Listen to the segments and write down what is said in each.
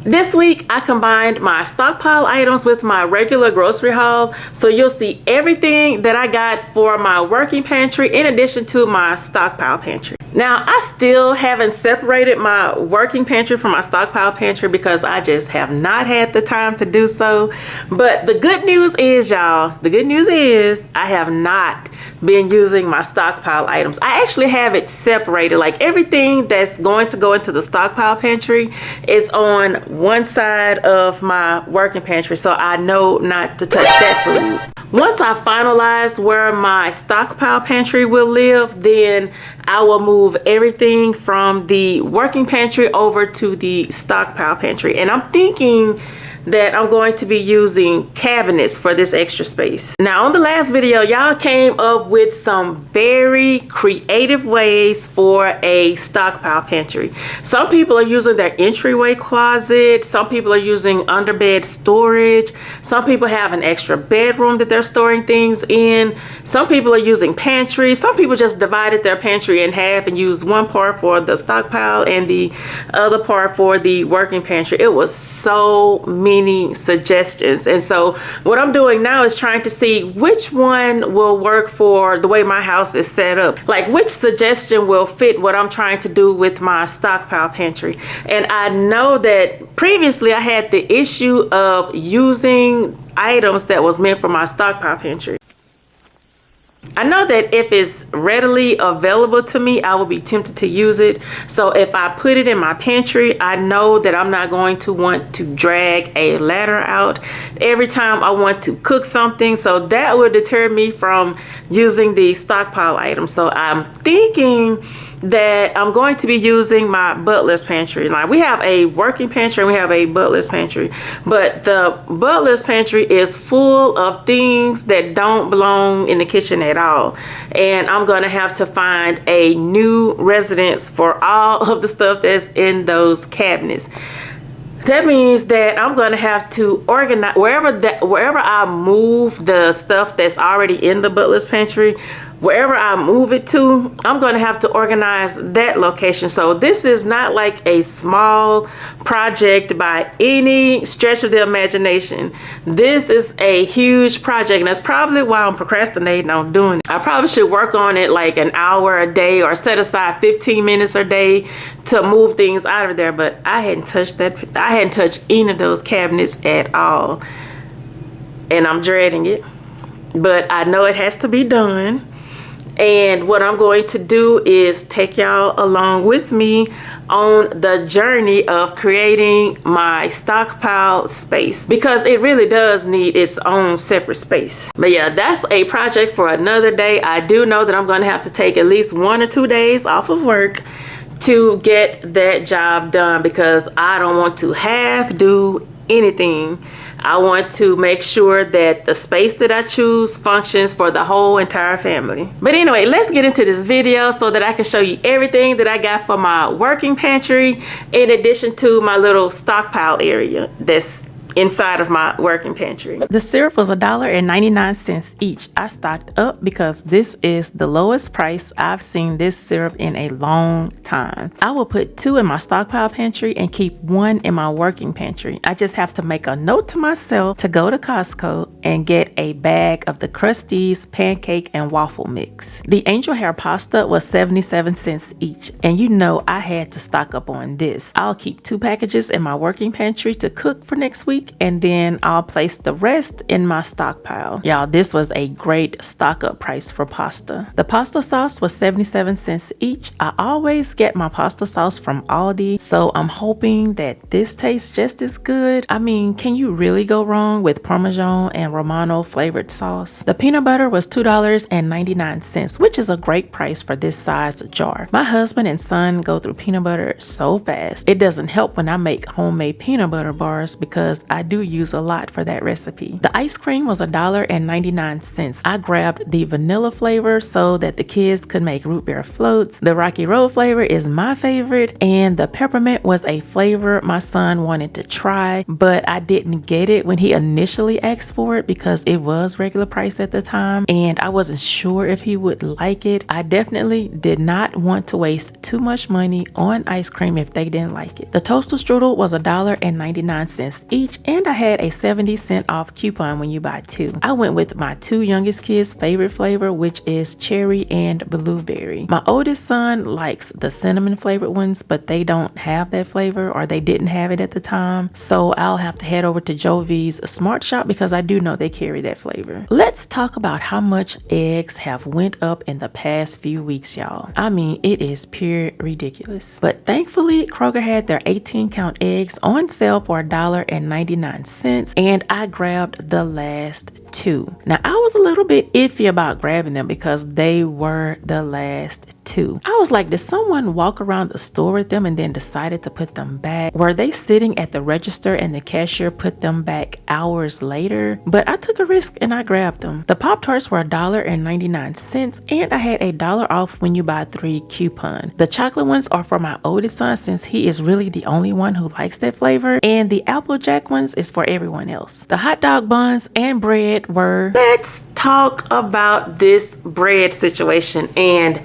This week, I combined my stockpile items with my regular grocery haul, so you'll see everything that I got for my working pantry in addition to my stockpile pantry. Now, I still haven't separated my working pantry from my stockpile pantry because I just have not had the time to do so. But the good news is, y'all, I have not been using my stockpile items. I actually have it separated. Like everything that's going to go into the stockpile pantry is on one side of my working pantry, so I know not to touch that food. Once I finalize where my stockpile pantry will live, then I will move everything from the working pantry over to the stockpile pantry. And I'm thinking that I'm going to be using cabinets for this extra space. Now, on the last video, y'all came up with some very creative ways for a stockpile pantry. Some people are using their entryway closet. Some people are using underbed storage. Some people have an extra bedroom that they're storing things in. Some people are using pantry. Some people just divided their pantry in half and used one part for the stockpile and the other part for the working pantry. It was so many suggestions, and so what I'm doing now is trying to see which one will work for the way my house is set up, like which suggestion will fit what I'm trying to do with my stockpile pantry. And I know that previously I had the issue of using items that was meant for my stockpile pantry. I know that if it's readily available to me, I will be tempted to use it. So if I put it in my pantry, I know that I'm not going to want to drag a ladder out every time I want to cook something. So that would deter me from using the stockpile items. So I'm thinking that I'm going to be using my butler's pantry. Like, we have a working pantry and we have a butler's pantry, but the butler's pantry is full of things that don't belong in the kitchen at all, and I'm gonna have to find a new residence for all of the stuff that's in those cabinets. That means that I'm going to have to organize wherever I move the stuff that's already in the butler's pantry. Wherever I move it to, I'm going to have to organize that location. So this is not like a small project by any stretch of the imagination. This is a huge project, and that's probably why I'm procrastinating on doing it. I probably should work on it like an hour a day or set aside 15 minutes a day to move things out of there, but I hadn't touched that. I hadn't touched any of those cabinets at all, and I'm dreading it, but I know it has to be done. And what I'm going to do is take y'all along with me on the journey of creating my stockpile space, because it really does need its own separate space. But yeah, that's a project for another day. I do know that I'm going to have to take at least 1 or 2 days off of work to get that job done, because I don't want to half do anything. I want to make sure that the space that I choose functions for the whole entire family. But anyway, let's get into this video so that I can show you everything that I got for my working pantry, in addition to my little stockpile area that's inside of my working pantry. The syrup was $1.99 each. I stocked up because this is the lowest price I've seen this syrup in a long time. I will put 2 in my stockpile pantry and keep 1 in my working pantry. I just have to make a note to myself to go to Costco and get a bag of the Krusteaz pancake and waffle mix. The angel hair pasta was 77 cents each, and you know I had to stock up on this. I'll keep 2 packages in my working pantry to cook for next week, and then I'll place the rest in my stockpile. Y'all, this was a great stock up price for pasta. The pasta sauce was 77 cents each. I always get my pasta sauce from Aldi, so I'm hoping that this tastes just as good. I mean, can you really go wrong with Parmesan and Romano flavored sauce? The peanut butter was $2.99, which is a great price for this size jar. My husband and son go through peanut butter so fast. It doesn't help when I make homemade peanut butter bars, because I do use a lot for that recipe. The ice cream was $1.99. I grabbed the vanilla flavor so that the kids could make root beer floats. The Rocky Road flavor is my favorite, and the peppermint was a flavor my son wanted to try, but I didn't get it when he initially asked for it because it was regular price at the time, and I wasn't sure if he would like it. I definitely did not want to waste too much money on ice cream if they didn't like it. The toaster strudel was $1.99 each, and I had a 70-cent off coupon when you buy two. I went with my two youngest kids' favorite flavor, which is cherry and blueberry. My oldest son likes the cinnamon flavored ones, but they don't have that flavor, or they didn't have it at the time, so I'll have to head over to Joe V's Smart Shop because I do know they carry that flavor. Let's talk about how much eggs have went up in the past few weeks, y'all. I mean, it is pure ridiculous. But thankfully, Kroger had their 18-count eggs on sale for $1.99, and I grabbed the last two. Now, I was a little bit iffy about grabbing them because they were the last two. I was like, did someone walk around the store with them and then decided to put them back? Were they sitting at the register and the cashier put them back hours later? But I took a risk and I grabbed them. The Pop-Tarts were $1.99, and I had $1 off when you buy 3 coupon. The chocolate ones are for my oldest son since he is really the only one who likes that flavor, and the Applejack ones is for everyone else. The hot dog buns and bread were... Let's talk about this bread situation and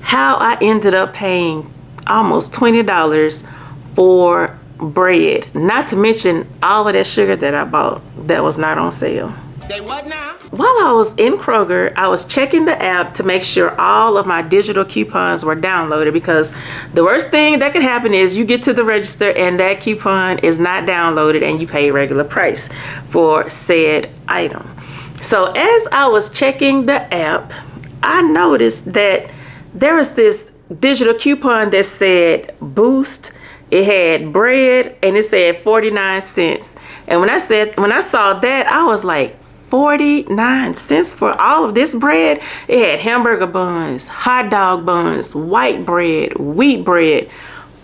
how I ended up paying almost $20 for bread, not to mention all of that sugar that I bought that was not on sale. They what now? While I was in Kroger, I was checking the app to make sure all of my digital coupons were downloaded, because the worst thing that could happen is you get to the register and that coupon is not downloaded and you pay regular price for said item. So as I was checking the app, I noticed that there was this digital coupon that said Boost. It had bread and it said 49 cents. And when I saw that, I was like, 49 cents for all of this bread? It had hamburger buns, hot dog buns, white bread, wheat bread.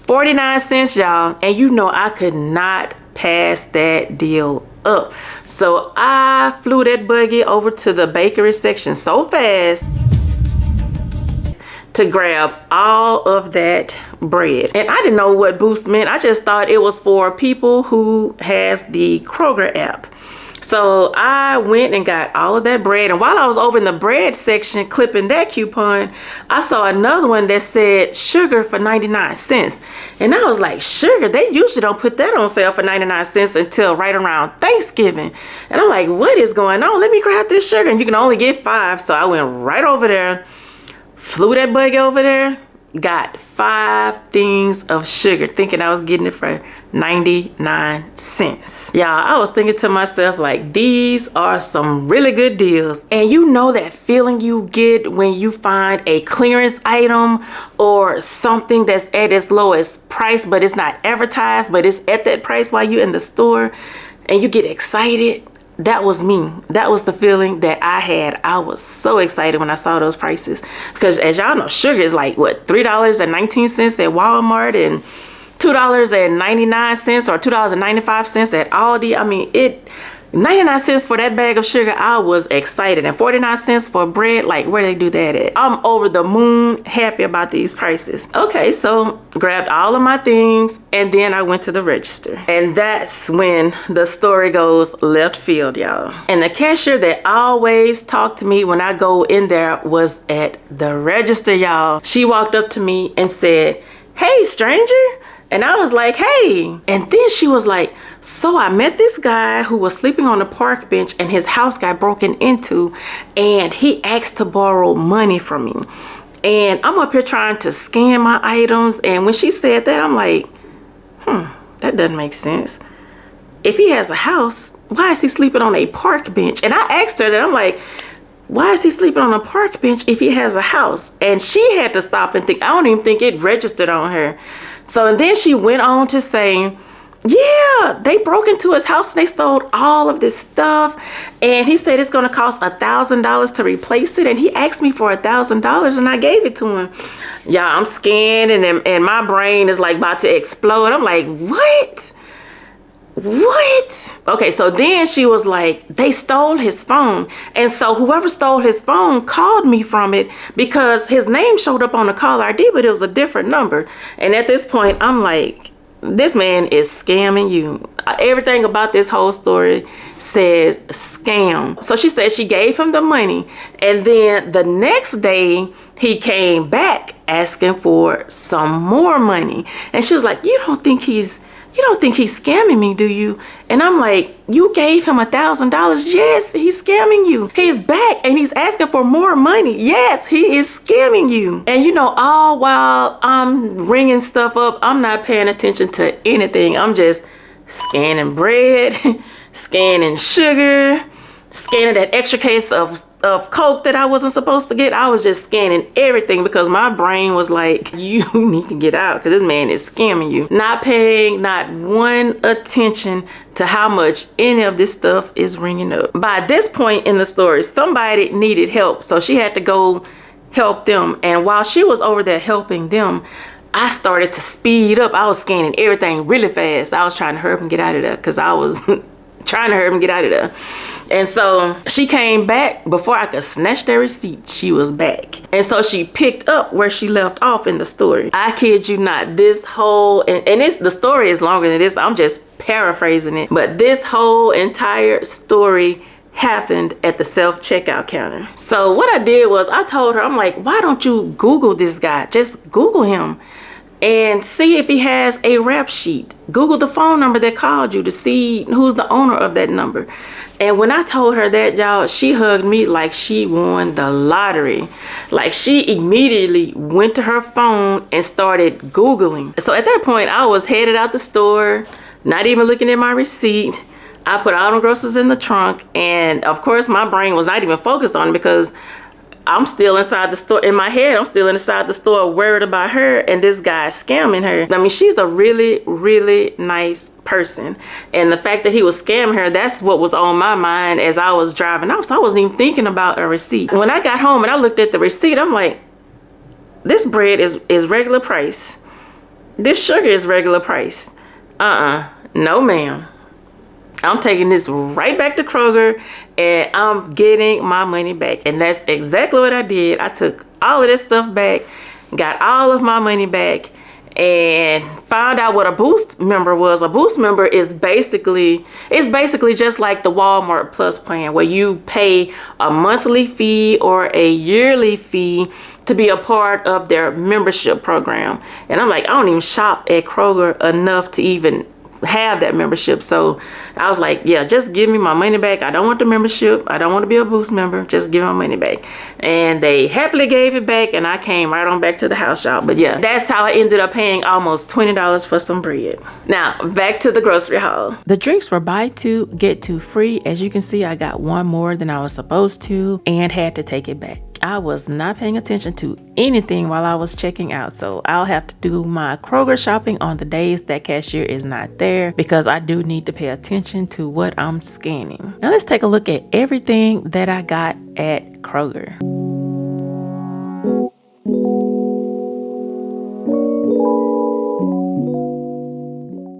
49 cents, y'all. And you know I could not pass that deal up. So I flew that buggy over to the bakery section so fast to grab all of that bread. And I didn't know what Boost meant. I just thought it was for people who has the Kroger app. So I went and got all of that bread. And while I was over in the bread section clipping that coupon, I saw another one that said sugar for 99 cents. And I was like, sugar? They usually don't put that on sale for 99 cents until right around Thanksgiving. And I'm like, what is going on? Let me grab this sugar. And you can only get 5. So I went right over there, flew that buggy over there, got 5 things of sugar, thinking I was getting it for 99 cents. Y'all, I was thinking to myself, like, these are some really good deals. And you know that feeling you get when you find a clearance item or something that's at its lowest price, but it's not advertised, but it's at that price while you're in the store, and you get excited. That was me. That was the feeling that I had. I was so excited when I saw those prices, because as y'all know, sugar is like what, $3.19 at Walmart and $2.99 or $2.95 at Aldi. I mean, 99 cents for that bag of sugar. I was excited. And 49 cents for bread, like, where they do that at? I'm over the moon happy about these prices. Okay, so grabbed all of my things and then I went to the register. And that's when the story goes left field, y'all. And the cashier that always talked to me when I go in there was at the register, y'all. She walked up to me and said, "Hey, stranger." And I was like, "Hey." And then she was like, "So I met this guy who was sleeping on a park bench and his house got broken into and he asked to borrow money from me. And I'm up here trying to scan my items." And when she said that, I'm like, that doesn't make sense. If he has a house, why is he sleeping on a park bench? And I asked her that. I'm like, why is he sleeping on a park bench if he has a house? And she had to stop and think. I don't even think it registered on her. So, and then she went on to say, yeah, they broke into his house and they stole all of this stuff. And he said it's going to cost $1,000 to replace it. And he asked me for $1,000 and I gave it to him. Yeah, I'm scanning and my brain is like about to explode. I'm like, what? What? Okay, so then she was like, they stole his phone. And so whoever stole his phone called me from it because his name showed up on the call ID, but it was a different number. And at this point, I'm like, this man is scamming you. Everything about this whole story says scam. So she said she gave him the money. And then the next day he came back asking for some more money. And she was like, you don't think he's scamming me, do you? And I'm like, you gave him $1,000. Yes, he's scamming you. He's back and he's asking for more money. Yes, he is scamming you. And you know, all while I'm ringing stuff up, I'm not paying attention to anything. I'm just scanning bread, scanning sugar, scanning that extra case of Coke that I wasn't supposed to get. I was just scanning everything because my brain was like, you need to get out because this man is scamming you. Not paying not one attention to how much any of this stuff is ringing up. By this point in the story, somebody needed help, so she had to go help them. And while she was over there helping them, I started to speed up. I was scanning everything really fast. I was trying to hurry up and get out of there because I was trying to hurry up and get out of there. And so she came back before I could snatch the receipt. She was back. And so she picked up where she left off in the story. I kid you not, this whole, and the story is longer than this. I'm just paraphrasing it. But this whole entire story happened at the self-checkout counter. So what I did was I told her, I'm like, why don't you Google this guy? Just Google him and see if he has a rap sheet. Google the phone number that called you to see who's the owner of that number. And when I told her that, y'all, she hugged me like she won the lottery. Like she immediately went to her phone and started Googling. So at that point, I was headed out the store, not even looking at my receipt. I put all the groceries in the trunk. And of course, my brain was not even focused on it because I'm still inside the store. In my head, I'm still inside the store worried about her and this guy scamming her. I mean, she's a really, really nice person. And the fact that he was scamming her, that's what was on my mind as I was driving out. So I wasn't even thinking about a receipt. When I got home and I looked at the receipt, I'm like, this bread is regular price. This sugar is regular price. No ma'am. I'm taking this right back to Kroger and I'm getting my money back. And that's exactly what I did. I took all of this stuff back, got all of my money back, and found out what a Boost member was. A Boost member is basically just like the Walmart Plus plan, where you pay a monthly fee or a yearly fee to be a part of their membership program. And I'm like, I don't even shop at Kroger enough to even have that membership. So I was like, yeah, just give me my money back. I don't want the membership. I don't want to be a Boost member. Just give my money back. And they happily gave it back and I came right on back to the house, y'all. But yeah, that's how I ended up paying almost $20 for some bread. Now back to the grocery haul. The drinks were buy two, get two free. As you can see, I got one more than I was supposed to and had to take it back. I was not paying attention to anything while I was checking out, so I'll have to do my Kroger shopping on the days that cashier is not there because I do need to pay attention to what I'm scanning. Now let's take a look at everything that I got at Kroger.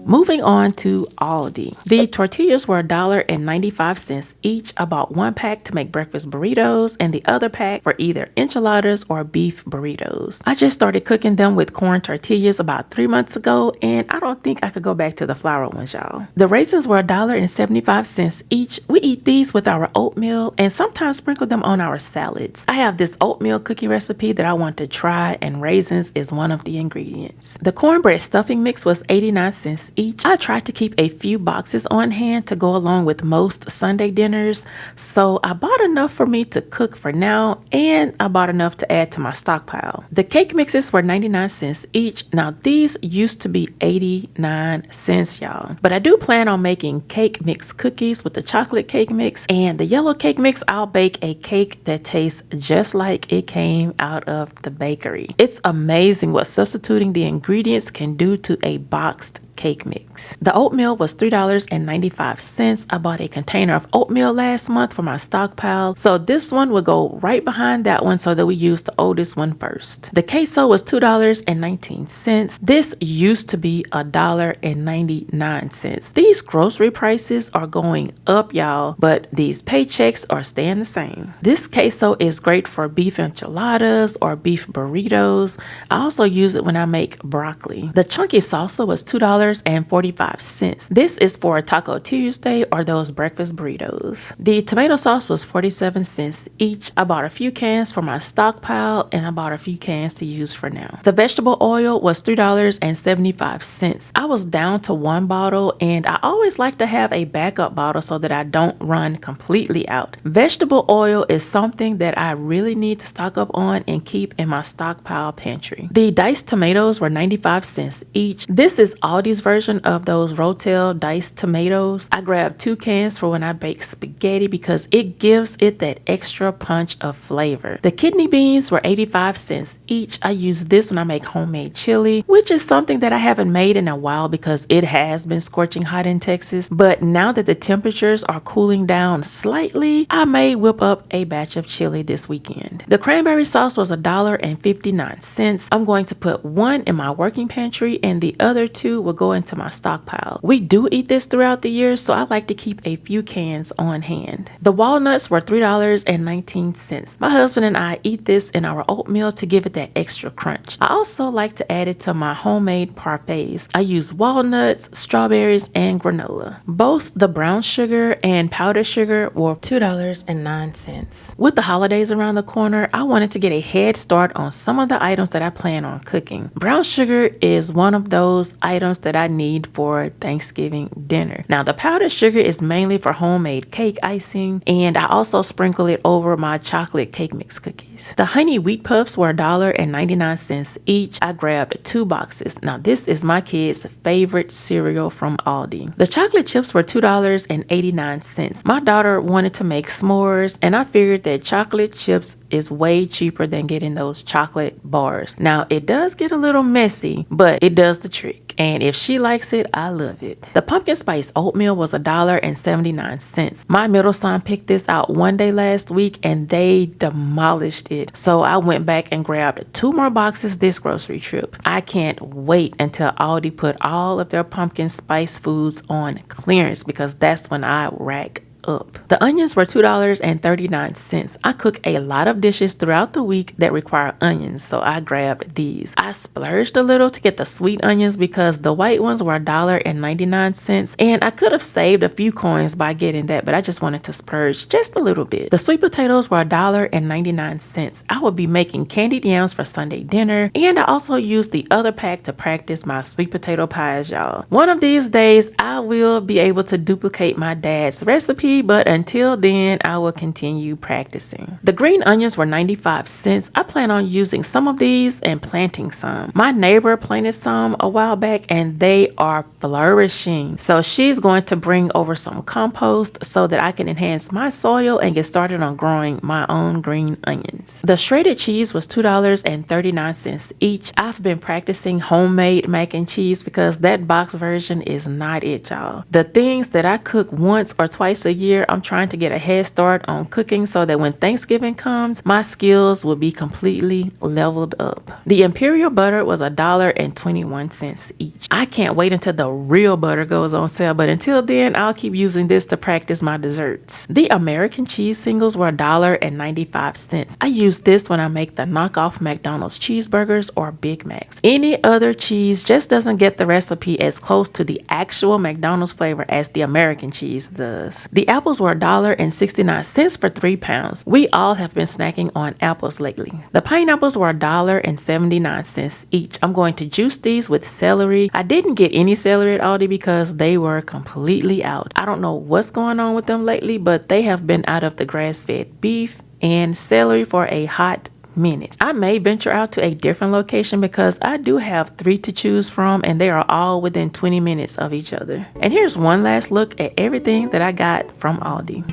Moving on to Aldi. The tortillas were $1.95 each. I bought one pack to make breakfast burritos and the other pack for either enchiladas or beef burritos. I just started cooking them with corn tortillas about 3 months ago, and I don't think I could go back to the flour ones, y'all. The raisins were $1.75 each. We eat these with our oatmeal and sometimes sprinkle them on our salads. I have this oatmeal cookie recipe that I want to try, and raisins is one of the ingredients. The cornbread stuffing mix was 89 cents each. I tried to keep a few boxes on hand to go along with most Sunday dinners, so I bought enough for me to cook for now, and I bought enough to add to my stockpile. The cake mixes were 99 cents each. Now these used to be 89 cents, y'all, but I do plan on making cake mix cookies with the chocolate cake mix, and the yellow cake mix, I'll bake a cake that tastes just like it came out of the bakery. It's amazing what substituting the ingredients can do to a boxed cake cake mix. The oatmeal was $3.95. I bought a container of oatmeal last month for my stockpile, so this one will go right behind that one so that we use the oldest one first. The queso was $2.19. This used to be $1.99. These grocery prices are going up, y'all, but these paychecks are staying the same. This queso is great for beef enchiladas or beef burritos. I also use it when I make broccoli. The chunky salsa was $2.45. This is for Taco Tuesday or those breakfast burritos. The tomato sauce was 47 cents each. I bought a few cans for my stockpile and I bought a few cans to use for now. The vegetable oil was $3.75. I was down to one bottle and I always like to have a backup bottle so that I don't run completely out. Vegetable oil is something that I really need to stock up on and keep in my stockpile pantry. The diced tomatoes were 95 cents each. This is Aldi's version of those Rotel diced tomatoes. I grabbed 2 cans for when I bake spaghetti because it gives it that extra punch of flavor. The kidney beans were 85 cents each. I use this when I make homemade chili, which is something that I haven't made in a while because it has been scorching hot in Texas. But now that the temperatures are cooling down slightly, I may whip up a batch of chili this weekend. The cranberry sauce was $1.59. I'm going to put one in my working pantry and the other 2 will go into my stockpile. We do eat this throughout the year, so I like to keep a few cans on hand. The walnuts were $3.19. My husband and I eat this in our oatmeal to give it that extra crunch. I also like to add it to my homemade parfaits. I use walnuts, strawberries, and granola. Both the brown sugar and powdered sugar were $2.09. With the holidays around the corner, I wanted to get a head start on some of the items that I plan on cooking. Brown sugar is one of those items that I need for Thanksgiving dinner. Now, the powdered sugar is mainly for homemade cake icing, and I also sprinkle it over my chocolate cake mix cookies. The honey wheat puffs were $1.99 each. I grabbed 2 boxes. Now, this is my kids' favorite cereal from Aldi. The chocolate chips were $2.89. My daughter wanted to make s'mores, and I figured that chocolate chips is way cheaper than getting those chocolate bars. Now, it does get a little messy, but it does the trick. And if she likes it, I love it. The pumpkin spice oatmeal was $1.79. My middle son picked this out one day last week and they demolished it. So I went back and grabbed 2 more boxes this grocery trip. I can't wait until Aldi put all of their pumpkin spice foods on clearance because that's when I rack up. The onions were $2.39. I cook a lot of dishes throughout the week that require onions, so I grabbed these. I splurged a little to get the sweet onions because the white ones were $1.99, and I could have saved a few coins by getting that, but I just wanted to splurge just a little bit. The sweet potatoes were $1.99. I will be making candied yams for Sunday dinner, and I also used the other pack to practice my sweet potato pies, y'all. One of these days, I will be able to duplicate my dad's recipe, but until then, I will continue practicing. The green onions were 95 cents. I plan on using some of these and planting some. My neighbor planted some a while back and they are flourishing. So she's going to bring over some compost so that I can enhance my soil and get started on growing my own green onions. The shredded cheese was $2.39 each. I've been practicing homemade mac and cheese because that box version is not it, y'all. The things that I cook once or twice a year, I'm trying to get a head start on cooking so that when Thanksgiving comes, my skills will be completely leveled up. The imperial butter was $1.21 each. I can't wait until the real butter goes on sale, but until then, I'll keep using this to practice my desserts. The American cheese singles were $1.95. I use this when I make the knockoff McDonald's cheeseburgers or Big Macs. Any other cheese just doesn't get the recipe as close to the actual McDonald's flavor as the American cheese does. The apples were $1.69 for 3 pounds. We all have been snacking on apples lately. The pineapples were $1.79 each. I'm going to juice these with celery. I didn't get any celery at Aldi because they were completely out. I don't know what's going on with them lately, but they have been out of the grass-fed beef and celery for a hot minute. I may venture out to a different location because I do have 3 to choose from and they are all within 20 minutes of each other. And here's one last look at everything that I got from Aldi.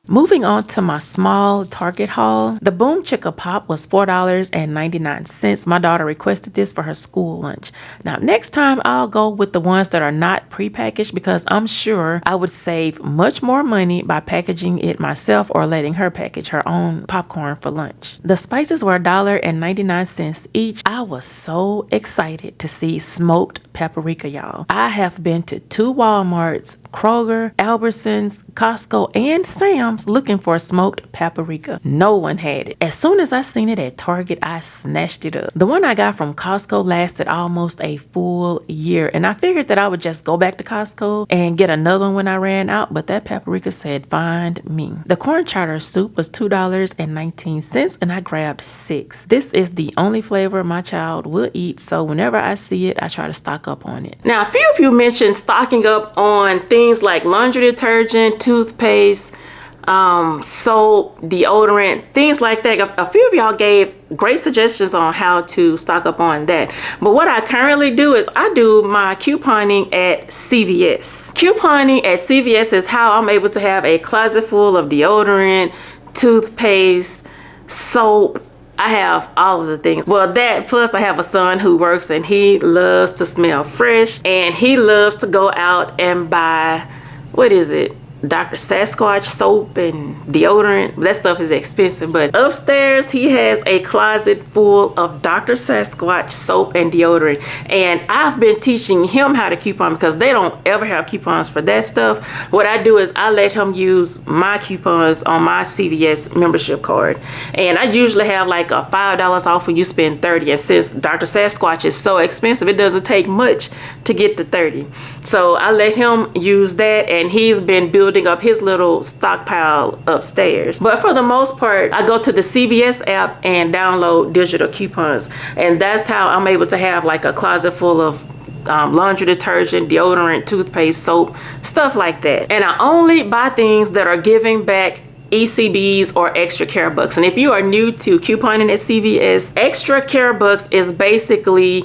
Moving on to my small Target haul, the Boom Chicka Pop was $4.99. My daughter requested this for her school lunch. Now, next time I'll go with the ones that are not prepackaged because I'm sure I would save much more money by packaging it myself or letting her package her own popcorn for lunch. The spices were $1.99 each. I was so excited to see smoked paprika, y'all. I have been to 2 Walmarts, Kroger, Albertsons, Costco, and Sam's looking for smoked paprika. No one had it. As soon as I seen it at Target, I snatched it up. The one I got from Costco lasted almost a full year, and I figured that I would just go back to Costco and get another one when I ran out, but that paprika said, find me. The corn chowder soup was $2.19, and I grabbed 6. This is the only flavor my child will eat, so whenever I see it, I try to stock up on it. Now, a few of you mentioned stocking up on things like laundry detergent, toothpaste, soap, deodorant, things like that. A few of y'all gave great suggestions on how to stock up on that. But what I currently do is I do my couponing at CVS. Couponing at CVS is how I'm able to have a closet full of deodorant, toothpaste, soap. I have all of the things. Well, that plus I have a son who works and he loves to smell fresh and he loves to go out and buy, what is it? Dr. Sasquatch soap and deodorant. That stuff is expensive, but upstairs he has a closet full of Dr. Sasquatch soap and deodorant, and I've been teaching him how to coupon because they don't ever have coupons for that stuff. What I do is I let him use my coupons on my CVS membership card, and I usually have like a $5 off when you spend $30, and since Dr. Sasquatch is so expensive, it doesn't take much to get to $30. So I let him use that, and he's been building up his little stockpile upstairs. But for the most part, I go to the CVS app and download digital coupons, and that's how I'm able to have like a closet full of laundry detergent, deodorant, toothpaste, soap, stuff like that. And I only buy things that are giving back ECBs or extra care bucks. And if you are new to couponing at CVS, extra care bucks is basically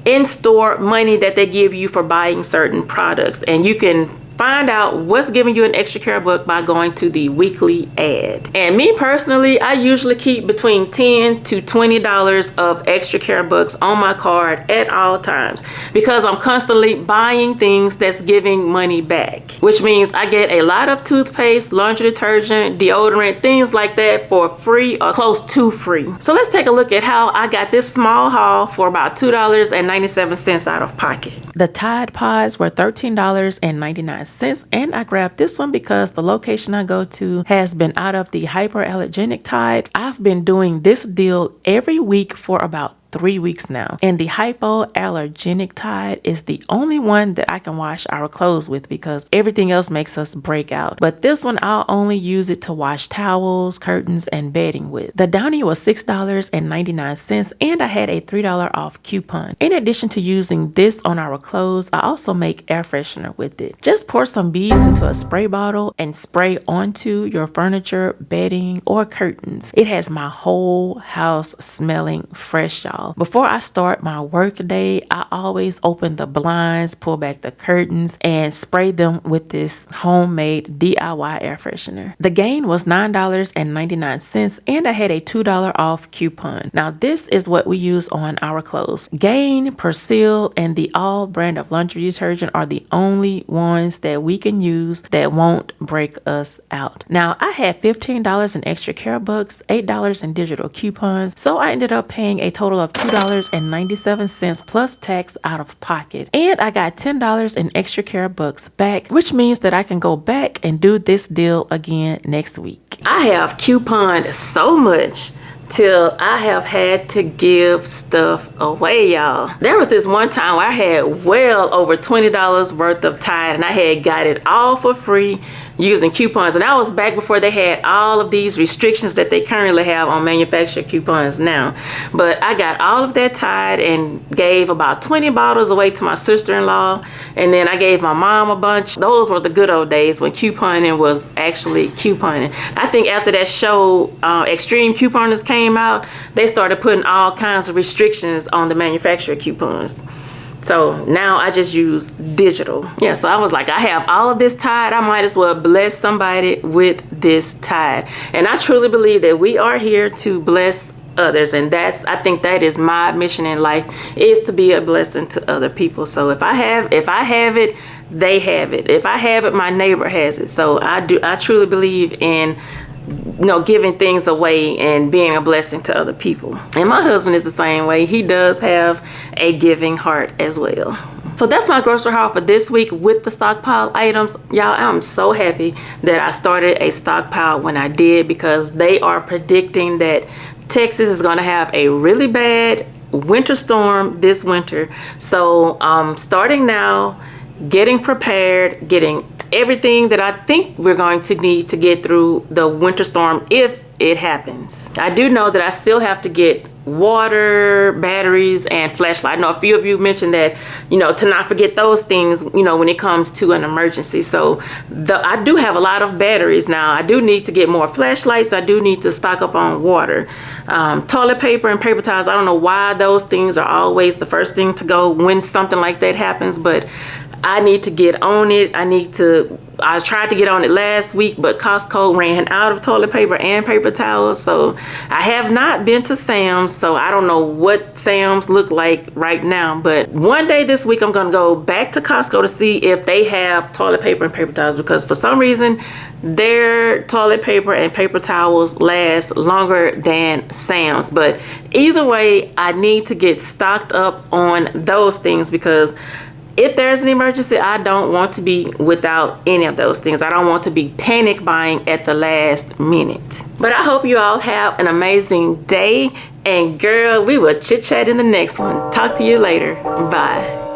in-store money that they give you for buying certain products, and you can find out what's giving you an extra care buck by going to the weekly ad. And me personally, I usually keep between $10 to $20 of extra care bucks on my card at all times because I'm constantly buying things that's giving money back, which means I get a lot of toothpaste, laundry detergent, deodorant, things like that for free or close to free. So let's take a look at how I got this small haul for about $2.97 out of pocket. The Tide Pods were $13.99. And I grabbed this one because the location I go to has been out of the hyperallergenic Tide. I've been doing this deal every week for about 3 weeks now, and the hypoallergenic Tide is the only one that I can wash our clothes with because everything else makes us break out. But this one I'll only use it to wash towels, curtains, and bedding with. The Downy was $6.99, and I had a $3 off coupon. In addition to using this on our clothes, I also make air freshener with it. Just pour some beads into a spray bottle and spray onto your furniture, bedding, or curtains. It has my whole house smelling fresh, y'all. Before I start my work day, I always open the blinds, pull back the curtains, and spray them with this homemade DIY air freshener. The Gain was $9.99, and I had a $2 off coupon. Now, this is what we use on our clothes. Gain, Persil, and the All brand of laundry detergent are the only ones that we can use that won't break us out. Now, I had $15 in extra care bucks, $8 in digital coupons, so I ended up paying a total of $2.97 plus tax out of pocket. And I got $10 in extra care bucks back, which means that I can go back and do this deal again next week. I have couponed so much till I have had to give stuff away, y'all. There was this one time where I had well over $20 worth of Tide, and I had got it all for free using coupons. And I was back before they had all of these restrictions that they currently have on manufacturer coupons now. But I got all of that Tide and gave about 20 bottles away to my sister-in-law, and then I gave my mom a bunch. Those were the good old days when couponing was actually couponing. I think after that show, Extreme Couponers came out, they started putting all kinds of restrictions on the manufacturer coupons. So now I just use digital. Yeah, so I was like, I have all of this Tide. I might as well bless somebody with this Tide. And I truly believe that we are here to bless others, and I think that is my mission in life, is to be a blessing to other people. So if I have it, they have it. If I have it, my neighbor has it. So I truly believe in giving things away and being a blessing to other people. And my husband is the same way. He does have a giving heart as well. So that's my grocery haul for this week with the stockpile items. Y'all, I'm so happy that I started a stockpile when I did, because they are predicting that Texas is going to have a really bad winter storm this winter. So starting now, getting prepared, getting everything that I think we're going to need to get through the winter storm if it happens. I do know that I still have to get water, batteries, and flashlight. I know a few of you mentioned that, to not forget those things, when it comes to an emergency. So I do have a lot of batteries now. I do need to get more flashlights. I do need to stock up on water. Toilet paper and paper towels. I don't know why those things are always the first thing to go when something like that happens, but I need to get on it. I tried to get on it last week, but Costco ran out of toilet paper and paper towels. So I have not been to Sam's, so I don't know what Sam's look like right now. But one day this week, I'm gonna go back to Costco to see if they have toilet paper and paper towels, because for some reason, their toilet paper and paper towels last longer than Sam's. But either way, I need to get stocked up on those things, because if there's an emergency, I don't want to be without any of those things. I don't want to be panic buying at the last minute. But I hope you all have an amazing day. And girl, we will chit chat in the next one. Talk to you later. Bye.